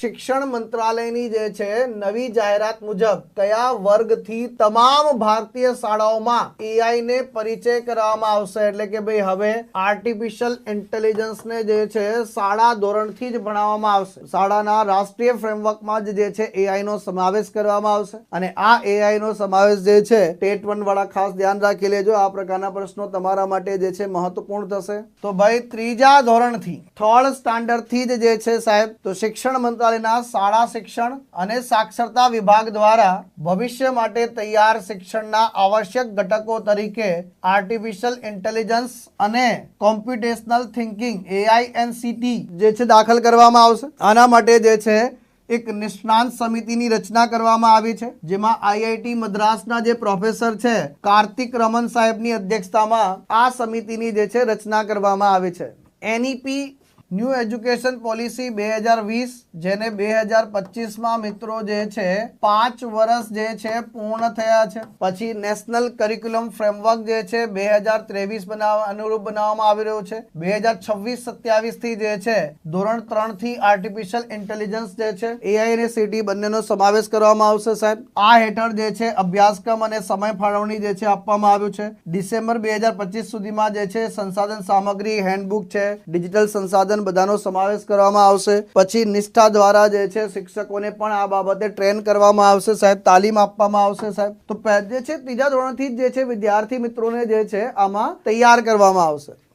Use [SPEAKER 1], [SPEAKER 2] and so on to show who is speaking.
[SPEAKER 1] શિક્ષણ મંત્રાલયની જે છે નવી જાહેરાત મુજબ કયા વર્ગથી તમામ ભારતીય શાળાઓમાં એઆઈ ને પરિચય કરવામાં આવશે, એટલે કે ભાઈ હવે આર્ટિફિશિયલ ઇન્ટેલિજન્સ ને જે છે શાળા ધોરણથી જ ભણાવવામાં આવશે. શાળાના રાષ્ટ્રીય ફ્રેમવર્કમાં જ જે છે એઆઈ નો સમાવેશ કરવામાં આવશે અને આ એઆઈ નો સમાવેશ જે છે ટેટ 1 વાળા ખાસ ધ્યાન રાખી લેજો. આ પ્રકારના પ્રશ્નો તમારા માટે જે છે મહત્વપૂર્ણ થશે. તો ભાઈ ત્રીજા ધોરણથી 3rd સ્ટાન્ડર્ડ થી જ જે છે સાહેબ તો શિક્ષણ મંત્રાલયના શાળા શિક્ષણ અને સાક્ષરતા વિભાગ દ્વારા ભવિષ્ય માટે તૈયાર શિક્ષણના આવશ્યક ઘટકો તરીકે આર્ટિફિશિયલ ઇન્ટેલિજન્સ અને કોમ્પ્યુટેશનલ થિંકિંગ AICT જે છે દાખલ કરવામાં આવશે. આના માટે જે છે એક નિષ્ણાંત સમિતિની રચના કરવામાં આવી છે, જેમાં આઈઆઈટી મદ્રાસના જે પ્રોફેસર છે કાર્તિક રમન સાહેબની અધ્યક્ષતામાં આ સમિતિની જે છે રચના કરવામાં આવી છે. એનઈપી ન્યૂ એજ્યુકેશન પોલિસી 2020 જેને 2025માં મિત્રો જે છે 5 વર્ષ જે છે પૂર્ણ થયા છે. પછી નેશનલ કરિક્યુલમ ફ્રેમવર્ક જે છે 2023 અનુરૂપ બનાવવામાં આવી રહ્યું છે. 2026-27 થી જે છે ધોરણ 3 થી આર્ટિફિશિયલ ઇન્ટેલિજન્સ જે છે એઆઈ અને સીટી બંનેનો સમાવેશ કરવામાં આવશે સાહેબ. આ હેઠળ જે છે અભ્યાસક્રમ અને સમય ફાળવણી જે છે આપવામાં આવ્યું છે. ડિસેમ્બર 2025 સુધીમાં જે છે સંસાધન સામગ્રી, હેન્ડબુક છે, ડિજિટલ સંસાધન બધાનો સમાવેશ કરવામાં આવશે. પછી નિષ્ઠા દ્વારા જે છે શિક્ષકોને પણ આ બાબતે ટ્રેન કરવામાં આવશે સાહેબ, તાલીમ આપવામાં આવશે સાહેબ. તો જે છે ત્રીજા ધોરણથી જે છે વિદ્યાર્થી મિત્રોને જે છે આમાં તૈયાર કરવામાં આવશે.